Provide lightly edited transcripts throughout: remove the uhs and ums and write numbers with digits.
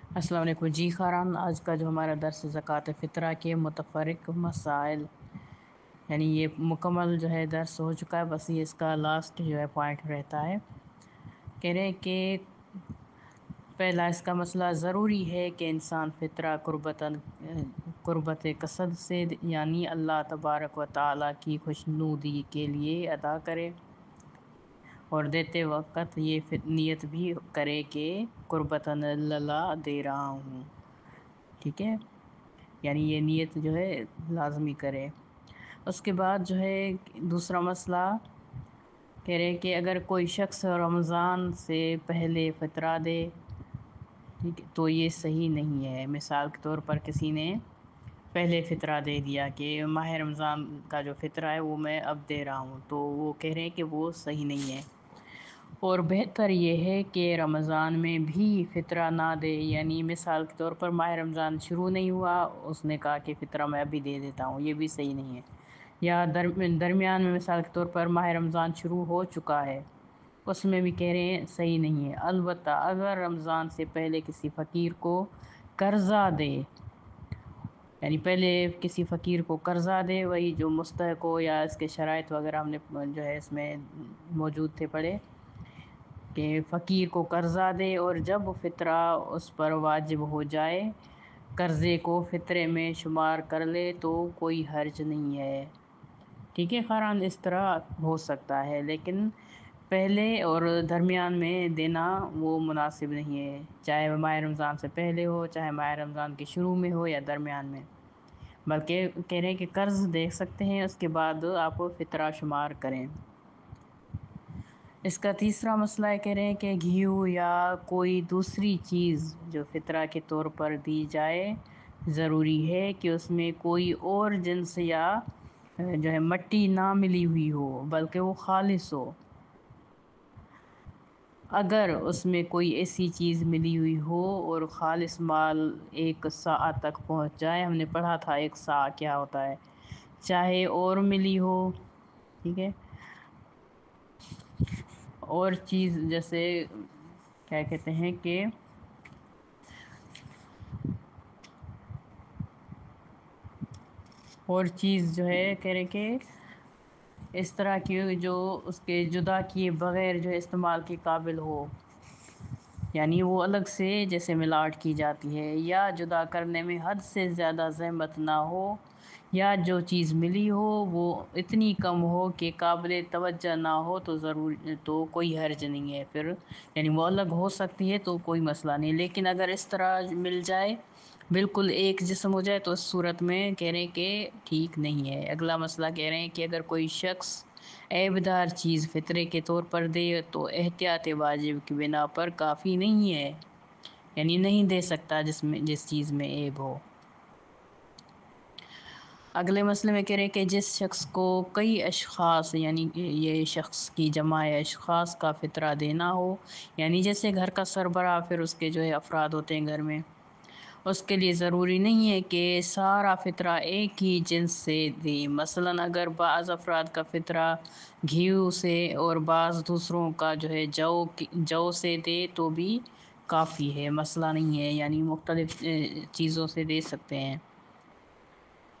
السلام علیکم جی خاران، آج کا جو ہمارا درس زکوٰۃ فطرہ کے متفرق مسائل، یعنی یہ مکمل جو ہے درس ہو چکا ہے، بس یہ اس کا لاسٹ جو ہے پوائنٹ رہتا ہے۔ کہہ رہے کہ پہلا اس کا مسئلہ ضروری ہے کہ انسان فطرہ قربت قصد سے یعنی اللہ تبارک و تعالیٰ کی خوشنودی کے لیے ادا کرے، اور دیتے وقت یہ نیت بھی کرے کہ قربتاً اللہ دے رہا ہوں، ٹھیک ہے، یعنی یہ نیت جو ہے لازمی کرے۔ اس کے بعد جو ہے دوسرا مسئلہ کہہ رہے کہ اگر کوئی شخص رمضان سے پہلے فطرہ دے، ٹھیک ہے، تو یہ صحیح نہیں ہے۔ مثال کے طور پر کسی نے پہلے فطرہ دے دیا کہ ماہ رمضان کا جو فطرہ ہے وہ میں اب دے رہا ہوں، تو وہ کہہ رہے ہیں کہ وہ صحیح نہیں ہے، اور بہتر یہ ہے کہ رمضان میں بھی فطرہ نہ دے۔ یعنی مثال کے طور پر ماہ رمضان شروع نہیں ہوا، اس نے کہا کہ فطرہ میں ابھی دے دیتا ہوں، یہ بھی صحیح نہیں ہے۔ یا درمیان میں مثال کے طور پر ماہ رمضان شروع ہو چکا ہے، اس میں بھی کہہ رہے ہیں صحیح نہیں ہے۔ البتہ اگر رمضان سے پہلے کسی فقیر کو قرضہ دے، یعنی پہلے کسی فقیر کو قرضہ دے، وہی جو مستحق ہو، یا اس کے شرائط وغیرہ ہم نے جو ہے اس میں موجود تھے پڑھے، کہ فقیر کو قرضہ دے اور جب فطرہ اس پر واجب ہو جائے قرضے کو فطرے میں شمار کر لے تو کوئی حرج نہیں ہے، ٹھیک ہے خاران، اس طرح ہو سکتا ہے، لیکن پہلے اور درمیان میں دینا وہ مناسب نہیں ہے، چاہے ماہ رمضان سے پہلے ہو، چاہے ماہ رمضان کے شروع میں ہو یا درمیان میں، بلکہ کہہ رہے ہیں کہ قرض دے سکتے ہیں، اس کے بعد آپ فطرہ شمار کریں۔ اس کا تیسرا مسئلہ کہہ رہے ہیں کہ گھیو یا کوئی دوسری چیز جو فطرہ کے طور پر دی جائے، ضروری ہے کہ اس میں کوئی اور جنس یا جو ہے مٹی نہ ملی ہوئی ہو، بلکہ وہ خالص ہو۔ اگر اس میں کوئی ایسی چیز ملی ہوئی ہو اور خالص مال 1 صاع تک پہنچ جائے، ہم نے پڑھا تھا 1 صاع کیا ہوتا ہے، چاہے اور ملی ہو، ٹھیک ہے، اور چیز جیسے کیا کہتے ہیں کہ اور چیز جو ہے کہہ رہے کہ اس طرح کی جو اس کے جدا کیے بغیر جو استعمال کے قابل ہو، یعنی وہ الگ سے جیسے ملاوٹ کی جاتی ہے، یا جدا کرنے میں حد سے زیادہ زحمت نہ ہو، یا جو چیز ملی ہو وہ اتنی کم ہو کہ قابل توجہ نہ ہو، تو کوئی حرج نہیں ہے پھر، یعنی وہ الگ ہو سکتی ہے تو کوئی مسئلہ نہیں، لیکن اگر اس طرح مل جائے بالکل ایک جسم ہو جائے تو اس صورت میں کہہ رہے ہیں کہ ٹھیک نہیں ہے۔ اگلا مسئلہ کہہ رہے ہیں کہ اگر کوئی شخص عیبدار چیز فطرے کے طور پر دے تو احتیاط واجب کی بنا پر کافی نہیں ہے، یعنی نہیں دے سکتا جس چیز میں عیب ہو۔ اگلے مسئلے میں کہہ رہے ہیں کہ جس شخص کو کئی اشخاص، یعنی یہ شخص کی جمع اشخاص کا فطرہ دینا ہو، یعنی جیسے گھر کا سربراہ، پھر اس کے جو ہے افراد ہوتے ہیں گھر میں، اس کے لیے ضروری نہیں ہے کہ سارا فطرہ ایک ہی جنس سے دے۔ مثلاً اگر بعض افراد کا فطرہ گھیو سے اور بعض دوسروں کا جو ہے جو سے دے تو بھی کافی ہے، مسئلہ نہیں ہے، یعنی مختلف چیزوں سے دے سکتے ہیں،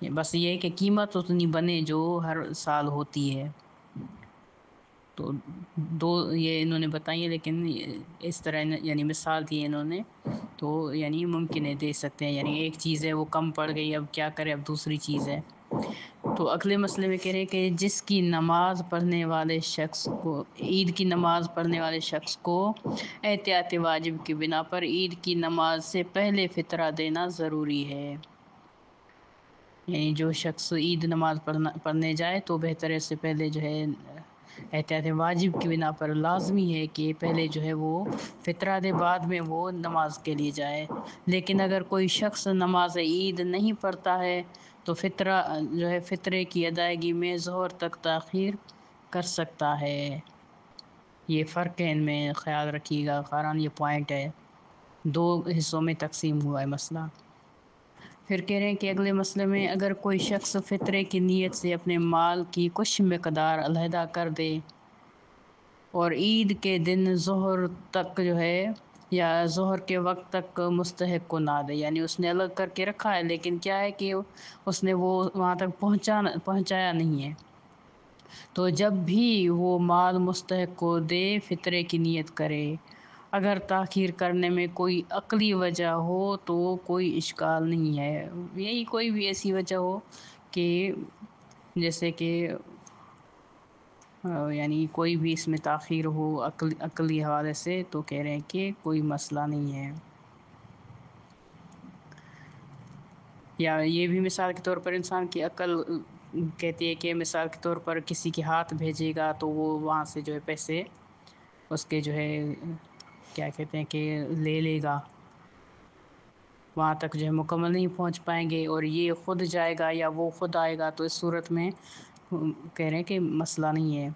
بس یہ ہے کہ قیمت اتنی بنے جو ہر سال ہوتی ہے۔ تو دو یہ انہوں نے بتائی ہے، لیکن اس طرح یعنی مثال دی انہوں نے، تو یعنی ممکن ہے دے سکتے ہیں، یعنی ایک چیز ہے وہ کم پڑ گئی، اب کیا کرے، اب دوسری چیز ہے۔ تو اگلے مسئلے میں کہہ رہے کہ جس کی نماز پڑھنے والے شخص کو، عید کی نماز پڑھنے والے شخص کو احتیاط واجب کی بنا پر عید کی نماز سے پہلے فطرہ دینا ضروری ہے، یعنی جو شخص عید نماز پڑھنے جائے تو بہتر ہے اس سے پہلے جو ہے احتیاط واجب کی بنا پر لازمی ہے کہ پہلے جو ہے وہ فطرہ دے، بعد میں وہ نماز کے لیے جائے۔ لیکن اگر کوئی شخص نماز عید نہیں پڑھتا ہے تو فطرہ جو ہے فطرے کی ادائیگی میں ظہر تک تاخیر کر سکتا ہے۔ یہ فرق ہے، ان میں خیال رکھیے گا خاران، یہ پوائنٹ ہے، 2 حصوں میں تقسیم ہوا ہے مسئلہ۔ پھر کہہ رہے ہیں کہ اگلے مسئلے میں اگر کوئی شخص فطرے کی نیت سے اپنے مال کی کچھ مقدار علیحدہ کر دے اور عید کے دن ظہر تک جو ہے یا ظہر کے وقت تک مستحق کو نہ دے، یعنی اس نے الگ کر کے رکھا ہے لیکن کیا ہے کہ اس نے وہ وہاں تک پہنچایا نہیں ہے، تو جب بھی وہ مال مستحق کو دے فطرے کی نیت کرے۔ اگر تاخیر کرنے میں کوئی عقلی وجہ ہو تو کوئی اشکال نہیں ہے، یہی کوئی بھی ایسی وجہ ہو کہ جیسے کہ یعنی کوئی بھی اس میں تاخیر ہو عقلی حوالے سے، تو کہہ رہے ہیں کہ کوئی مسئلہ نہیں ہے۔ یا یہ بھی مثال کے طور پر انسان کی عقل کہتی ہے کہ مثال کے طور پر کسی کے ہاتھ بھیجے گا تو وہ وہاں سے جو ہے پیسے اس کے جو ہے کیا کہتے ہیں کہ لے لے گا، وہاں تک جو ہے مکمل نہیں پہنچ پائیں گے، اور یہ خود جائے گا یا وہ خود آئے گا، تو اس صورت میں کہہ رہے ہیں کہ مسئلہ نہیں ہے۔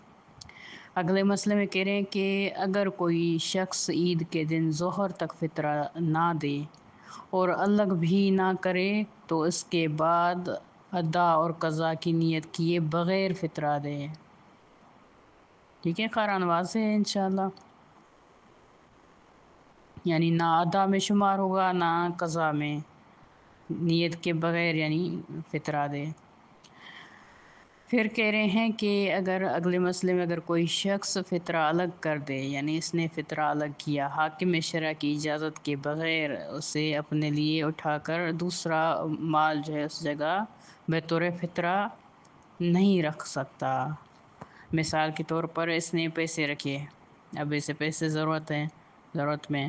اگلے مسئلے میں کہہ رہے ہیں کہ اگر کوئی شخص عید کے دن ظہر تک فطرہ نہ دے اور الگ بھی نہ کرے تو اس کے بعد ادا اور قضا کی نیت کیے بغیر فطرہ دے۔ ٹھیک ہے، قرآن واضح ہے انشاءاللہ، یعنی نہ ادا میں شمار ہوگا نہ قضا میں، نیت کے بغیر یعنی فطرہ دے۔ پھر کہہ رہے ہیں کہ اگر اگلے مسئلے میں اگر کوئی شخص فطرہ الگ کر دے، یعنی اس نے فطرہ الگ کیا حاکم شرع کی اجازت کے بغیر، اسے اپنے لیے اٹھا کر دوسرا مال جو ہے اس جگہ بطور فطرہ نہیں رکھ سکتا۔ مثال کے طور پر اس نے پیسے رکھے، اب اسے پیسے ضرورت میں،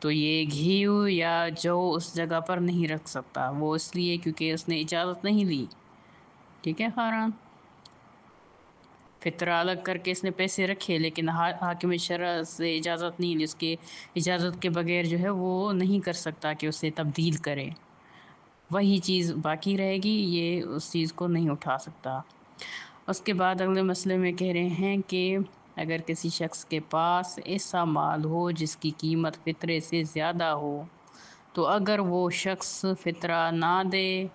تو یہ گھی یا جو اس جگہ پر نہیں رکھ سکتا، وہ اس لیے کیونکہ اس نے اجازت نہیں لی۔ ٹھیک ہے خاران، فطرہ الگ کر کے اس نے پیسے رکھے لیکن حاکم شرع سے اجازت نہیں لی، اس کے اجازت کے بغیر جو ہے وہ نہیں کر سکتا کہ اسے تبدیل کرے، وہی چیز باقی رہے گی، یہ اس چیز کو نہیں اٹھا سکتا۔ اس کے بعد اگلے مسئلے میں کہہ رہے ہیں کہ اگر کسی شخص کے پاس ایسا مال ہو جس کی قیمت فطرے سے زیادہ ہو، تو اگر وہ شخص فطرہ نہ دے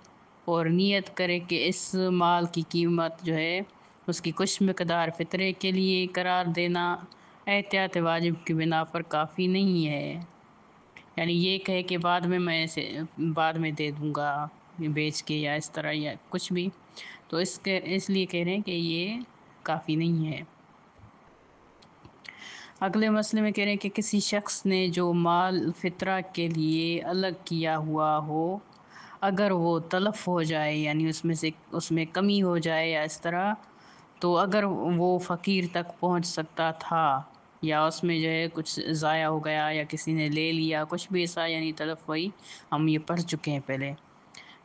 اور نیت کرے کہ اس مال کی قیمت جو ہے اس کی کچھ مقدار فطرے کے لیے قرار دینا احتیاط واجب کی بنا پر کافی نہیں ہے، یعنی یہ کہے کہ بعد میں دے دوں گا بیچ کے یا اس طرح یا کچھ بھی، تو اس لیے کہہ رہے ہیں کہ یہ کافی نہیں ہے۔ اگلے مسئلے میں کہہ رہے ہیں کہ کسی شخص نے جو مال فطرہ کے لیے الگ کیا ہوا ہو، اگر وہ تلف ہو جائے یعنی اس میں کمی ہو جائے یا اس طرح، تو اگر وہ فقیر تک پہنچ سکتا تھا یا اس میں جو ہے کچھ ضائع ہو گیا یا کسی نے لے لیا، کچھ بھی ایسا یعنی تلف ہوئی، ہم یہ پڑھ چکے ہیں پہلے،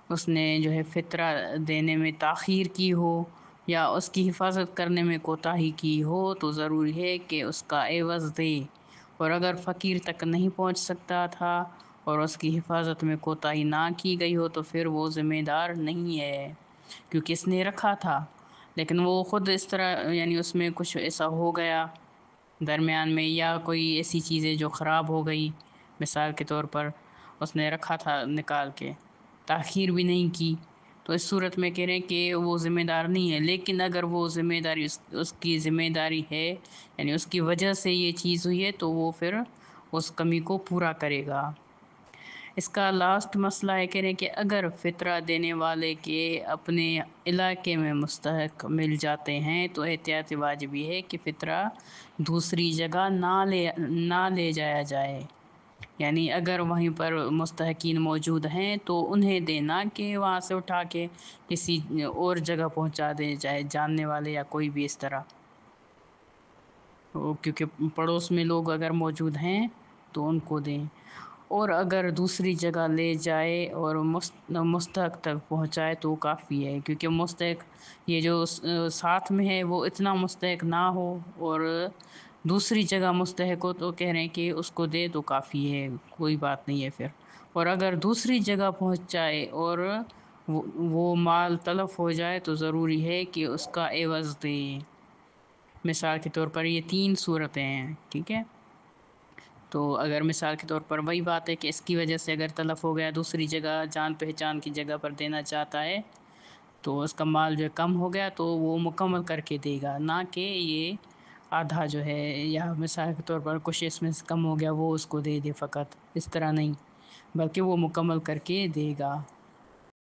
اس نے جو ہے فطرہ دینے میں تاخیر کی ہو یا اس کی حفاظت کرنے میں کوتاہی کی ہو، تو ضروری ہے کہ اس کا عوض دے، اور اگر فقیر تک نہیں پہنچ سکتا تھا اور اس کی حفاظت میں کوتاہی نہ کی گئی ہو تو پھر وہ ذمہ دار نہیں ہے، کیونکہ اس نے رکھا تھا لیکن وہ خود اس طرح یعنی اس میں کچھ ایسا ہو گیا درمیان میں، یا کوئی ایسی چیزیں جو خراب ہو گئی، مثال کے طور پر اس نے رکھا تھا نکال کے، تاخیر بھی نہیں کی، تو اس صورت میں کہہ رہے ہیں کہ وہ ذمہ دار نہیں ہے، لیکن اگر وہ ذمہ داری اس کی ذمہ داری ہے، یعنی اس کی وجہ سے یہ چیز ہوئی ہے، تو وہ پھر اس کمی کو پورا کرے گا۔ اس کا لاسٹ مسئلہ ہے کہہ رہے ہیں کہ اگر فطرہ دینے والے کے اپنے علاقے میں مستحق مل جاتے ہیں تو احتیاط واجب یہ ہے کہ فطرہ دوسری جگہ نہ لے جایا جائے، یعنی اگر وہیں پر مستحقین موجود ہیں تو انہیں دینا کہ وہاں سے اٹھا کے کسی اور جگہ پہنچا دیں، چاہے جاننے والے یا کوئی بھی اس طرح، کیونکہ پڑوس میں لوگ اگر موجود ہیں تو ان کو دیں، اور اگر دوسری جگہ لے جائے اور مستحق تک پہنچائے تو کافی ہے، کیونکہ مستحق یہ جو ساتھ میں ہے وہ اتنا مستحق نہ ہو اور دوسری جگہ مستحق ہو، تو کہہ رہے ہیں کہ اس کو دے تو کافی ہے، کوئی بات نہیں ہے پھر، اور اگر دوسری جگہ پہنچ جائے اور وہ مال تلف ہو جائے تو ضروری ہے کہ اس کا عوض دے۔ مثال کے طور پر یہ 3 صورتیں ہیں، ٹھیک ہے، تو اگر مثال کے طور پر وہی بات ہے کہ اس کی وجہ سے اگر تلف ہو گیا، دوسری جگہ جان پہچان کی جگہ پر دینا چاہتا ہے، تو اس کا مال جو کم ہو گیا تو وہ مکمل کر کے دے گا، نہ کہ یہ آدھا جو ہے یا مثال کے طور پر کچھ اس میں سے کم ہو گیا وہ اس کو دے دے فقط، اس طرح نہیں، بلکہ وہ مکمل کر کے دے گا۔